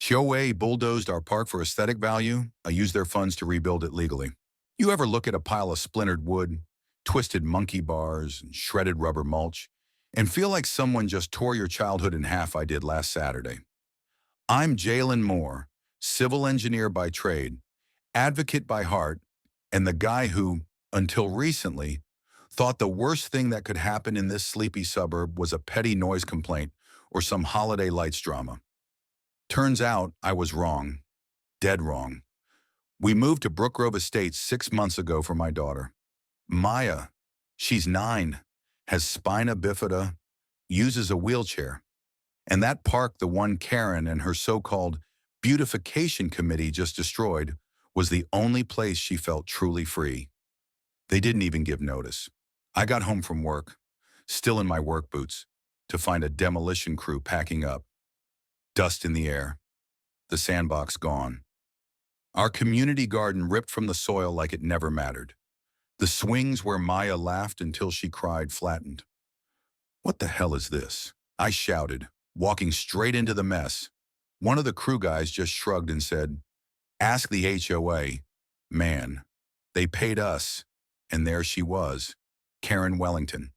HOA bulldozed our park for aesthetic value. I used their funds to rebuild it legally. You ever look at a pile of splintered wood, twisted monkey bars, and shredded rubber mulch, and feel like someone just tore your childhood in half? I did last Saturday. I'm Jalen Moore, civil engineer by trade, advocate by heart, and the guy who, until recently, thought the worst thing that could happen in this sleepy suburb was a petty noise complaint or some holiday lights drama. Turns out I was wrong, dead wrong. We moved to Brook Grove Estates 6 months ago for my daughter. Maya, she's 9, has spina bifida, uses a wheelchair. And that park the one Karen and her so-called beautification committee just destroyed was the only place she felt truly free. They didn't even give notice. I got home from work, still in my work boots, to find a demolition crew packing up. Dust in the air. The sandbox gone. Our community garden ripped from the soil like it never mattered. The swings where Maya laughed until she cried flattened. What the hell is this? I shouted, walking straight into the mess. One of the crew guys just shrugged and said, "Ask the HOA. Man, they paid us." And there she was, Karen Wellington,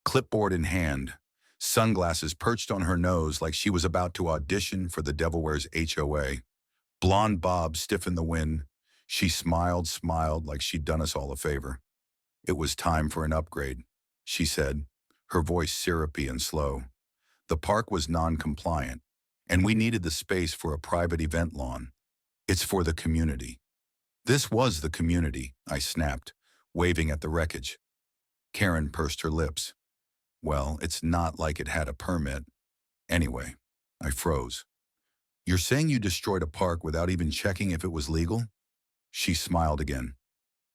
clipboard in hand, sunglasses perched on her nose like she was about to audition for the Devil Wears HOA. Blonde bob stiff in the wind. She smiled like she'd done us all a favor. "It was time for an upgrade," she said, her voice syrupy and slow. The park was non-compliant, and we needed the space for a private event lawn. "It's for the community." This was the community, I snapped, waving at the wreckage. Karen pursed her lips. "Well, it's not like it had a permit. Anyway," I froze. "You're saying you destroyed a park without even checking if it was legal?" She smiled again.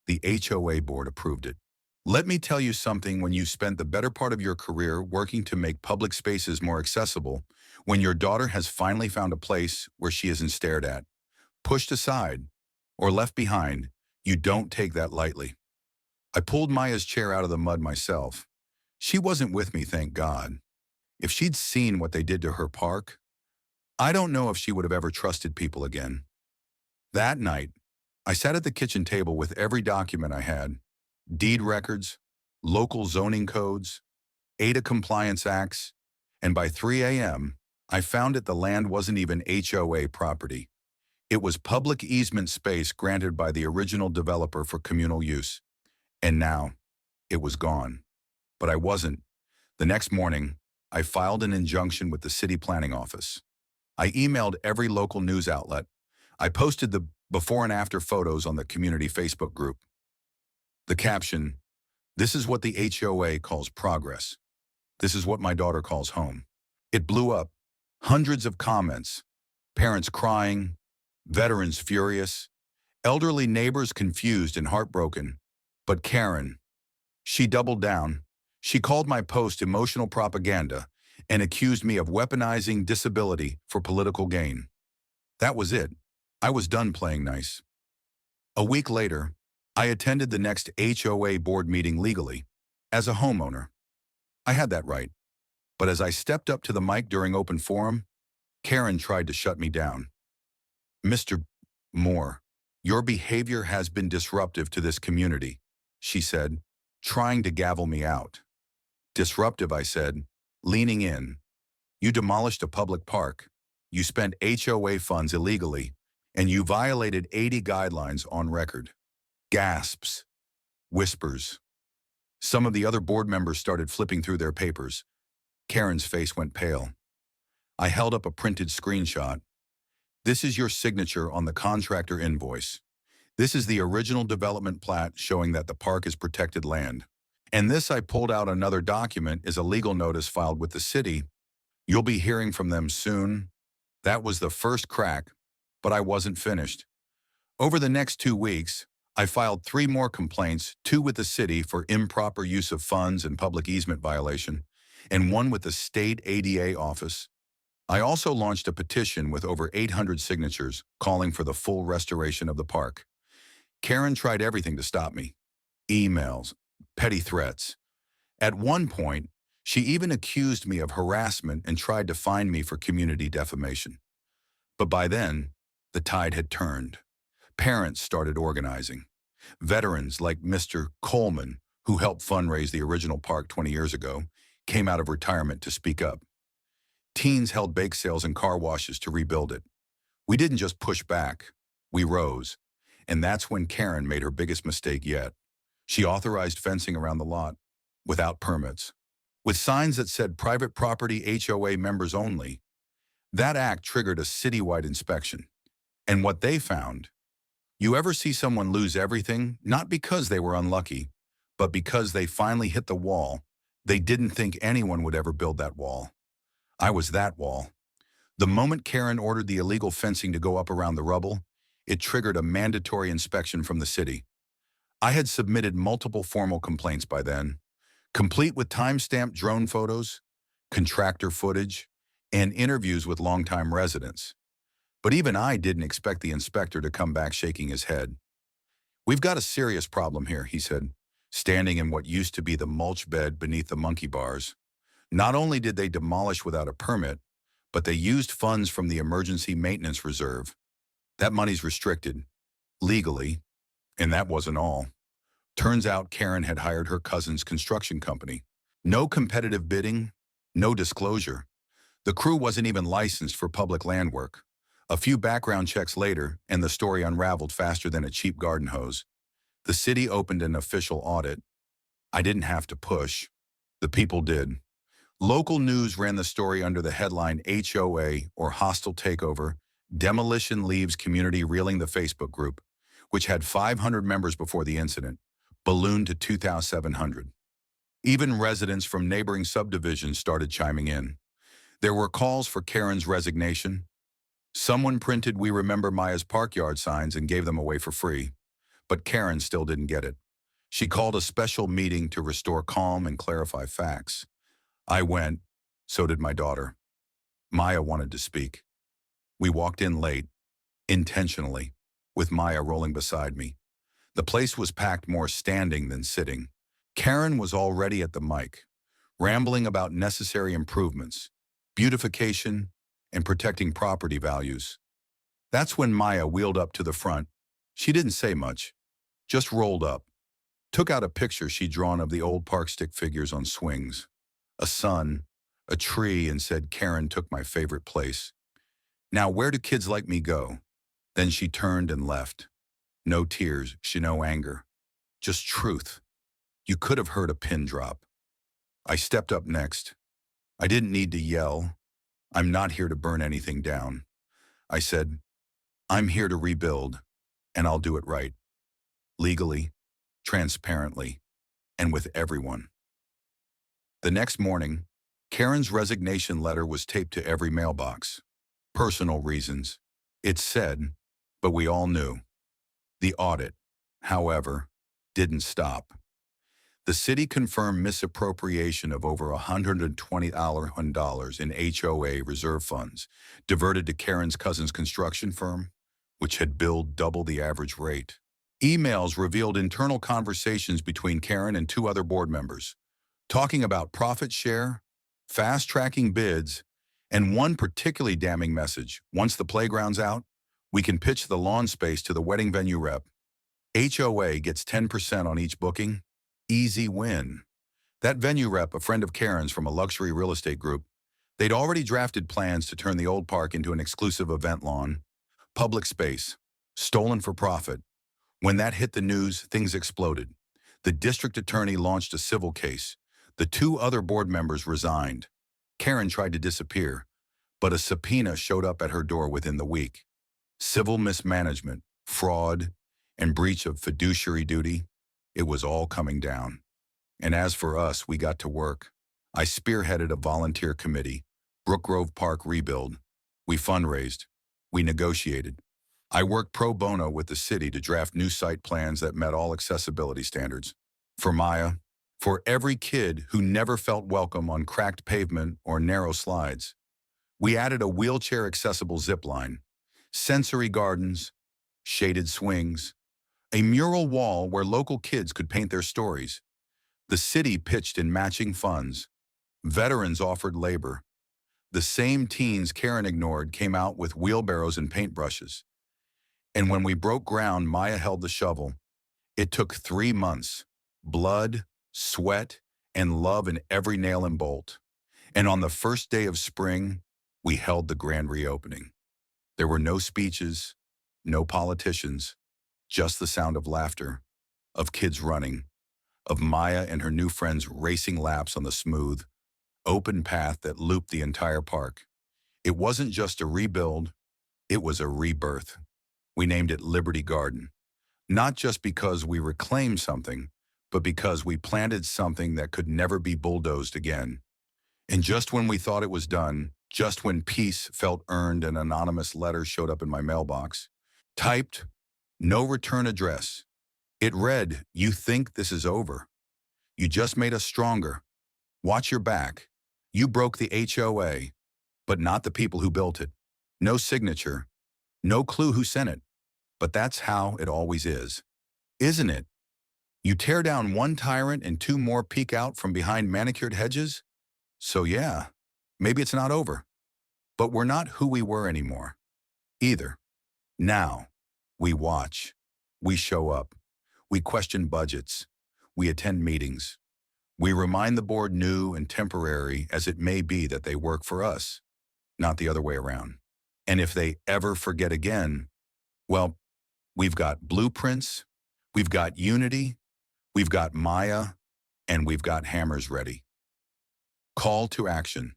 "The HOA board approved it. Let me tell you something. When you spent the better part of your career working to make public spaces more accessible, when your daughter has finally found a place where she isn't stared at, pushed aside, or left behind, you don't take that lightly." I pulled Maya's chair out of the mud myself. She wasn't with me, thank God. If she'd seen what they did to her park, I don't know if she would have ever trusted people again. That night, I sat at the kitchen table with every document I had: deed records, local zoning codes, ADA compliance acts, and by 3 a.m., I found that the land wasn't even HOA property. It was public easement space granted by the original developer for communal use. And now, it was gone. But I wasn't. The next morning, I filed an injunction with the city planning office. I emailed every local news outlet. I posted the before and after photos on the community Facebook group. The caption, "This is what the HOA calls progress. This is what my daughter calls home." It blew up. Hundreds of comments. Parents crying, veterans furious, elderly neighbors confused and heartbroken. But Karen, she doubled down. She called my post emotional propaganda and accused me of weaponizing disability for political gain. That was it. I was done playing nice. A week later, I attended the next HOA board meeting legally, as a homeowner. I had that right. But as I stepped up to the mic during open forum, Karen tried to shut me down. "Mr. Moore, your behavior has been disruptive to this community," she said, trying to gavel me out. "Disruptive," I said, leaning in. "You demolished a public park. You spent HOA funds illegally, and you violated 80 guidelines on record." Gasps. Whispers. Some of the other board members started flipping through their papers. Karen's face went pale. I held up a printed screenshot. "This is your signature on the contractor invoice. This is the original development plat showing that the park is protected land. And this," I pulled out another document, "is a legal notice filed with the city. You'll be hearing from them soon." That was the first crack, but I wasn't finished. Over the next 2 weeks, I filed 3 more complaints, 2 with the city for improper use of funds and public easement violation, and 1 with the state ADA office. I also launched a petition with over 800 signatures calling for the full restoration of the park. Karen tried everything to stop me. Emails, petty threats. At one point, she even accused me of harassment and tried to fine me for community defamation. But by then, the tide had turned. Parents started organizing. Veterans like Mr. Coleman, who helped fundraise the original park 20 years ago, came out of retirement to speak up. Teens held bake sales and car washes to rebuild it. We didn't just push back, we rose. And that's when Karen made her biggest mistake yet. She authorized fencing around the lot without permits, with signs that said private property HOA members only. That act triggered a citywide inspection. And what they found, you ever see someone lose everything, not because they were unlucky, but because they finally hit the wall? They didn't think anyone would ever build that wall. I was that wall. The moment Karen ordered the illegal fencing to go up around the rubble, it triggered a mandatory inspection from the city. I had submitted multiple formal complaints by then, complete with time-stamped drone photos, contractor footage, and interviews with longtime residents. But even I didn't expect the inspector to come back shaking his head. "We've got a serious problem here," he said, standing in what used to be the mulch bed beneath the monkey bars. Not only did they demolish without a permit, but they used funds from the Emergency Maintenance Reserve. That money's restricted, legally, and that wasn't all. Turns out Karen had hired her cousin's construction company. No competitive bidding, no disclosure. The crew wasn't even licensed for public land work. A few background checks later, and the story unraveled faster than a cheap garden hose. The city opened an official audit. I didn't have to push. The people did. Local news ran the story under the headline HOA, or Hostile Takeover, Demolition Leaves Community Reeling. The Facebook group, which had 500 members before the incident, ballooned to 2,700. Even residents from neighboring subdivisions started chiming in. There were calls for Karen's resignation. Someone printed "We Remember Maya's Park Yard" signs and gave them away for free. But Karen still didn't get it. She called a special meeting to restore calm and clarify facts. I went, so did my daughter. Maya wanted to speak. We walked in late, intentionally, with Maya rolling beside me. The place was packed more standing than sitting. Karen was already at the mic, rambling about necessary improvements, beautification, and protecting property values. That's when Maya wheeled up to the front. She didn't say much, just rolled up, took out a picture she'd drawn of the old park stick figures on swings, a sun, a tree, and said, "Karen took my favorite place. Now where do kids like me go?" Then she turned and left. No tears, no anger, just truth. You could have heard a pin drop. I stepped up next. I didn't need to yell. "I'm not here to burn anything down." I said, "I'm here to rebuild, and I'll do it right. Legally, transparently, and with everyone." The next morning, Karen's resignation letter was taped to every mailbox. Personal reasons, it said, but we all knew. The audit, however, didn't stop. The city confirmed misappropriation of over $120,000 in HOA reserve funds, diverted to Karen's cousin's construction firm, which had billed double the average rate. Emails revealed internal conversations between Karen and two other board members, talking about profit share, fast-tracking bids, and one particularly damning message: once the playground's out, we can pitch the lawn space to the wedding venue rep. HOA gets 10% on each booking. Easy win. That venue rep, a friend of Karen's from a luxury real estate group, they'd already drafted plans to turn the old park into an exclusive event lawn. Public space, stolen for profit. When that hit the news, things exploded. The district attorney launched a civil case. The two other board members resigned. Karen tried to disappear, but a subpoena showed up at her door within the week. Civil mismanagement, fraud, and breach of fiduciary duty. It was all coming down. And as for us, we got to work. I spearheaded a volunteer committee, Brook Grove Park Rebuild. We fundraised. We negotiated. I worked pro bono with the city to draft new site plans that met all accessibility standards. For Maya, for every kid who never felt welcome on cracked pavement or narrow slides. We added a wheelchair-accessible zip line, sensory gardens, shaded swings, a mural wall where local kids could paint their stories. The city pitched in matching funds. Veterans offered labor. The same teens Karen ignored came out with wheelbarrows and paintbrushes. And when we broke ground, Maya held the shovel. It took 3 months. Blood, sweat, and love in every nail and bolt. And on the first day of spring, we held the grand reopening. There were no speeches, no politicians, just the sound of laughter, of kids running, of Maya and her new friends racing laps on the smooth, open path that looped the entire park. It wasn't just a rebuild, it was a rebirth. We named it Liberty Garden, not just because we reclaimed something, but because we planted something that could never be bulldozed again. And just when we thought it was done, just when peace felt earned, an anonymous letter showed up in my mailbox. Typed, no return address. It read, "You think this is over. You just made us stronger. Watch your back. You broke the HOA, but not the people who built it. No signature. No clue who sent it. But that's how it always is. Isn't it? You tear down one tyrant and two more peek out from behind manicured hedges? So yeah, maybe it's not over. But we're not who we were anymore. Either. Now, we watch. We show up. We question budgets. We attend meetings. We remind the board, new and temporary as it may be, that they work for us, not the other way around. And if they ever forget again, well, we've got blueprints, we've got unity, we've got Maya, and we've got hammers ready. Call to action.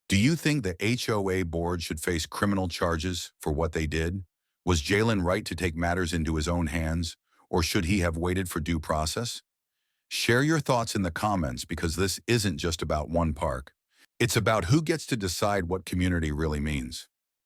Do you think the HOA board should face criminal charges for what they did? Was Jalen right to take matters into his own hands, or should he have waited for due process? Share your thoughts in the comments, because this isn't just about one park. It's about who gets to decide what community really means.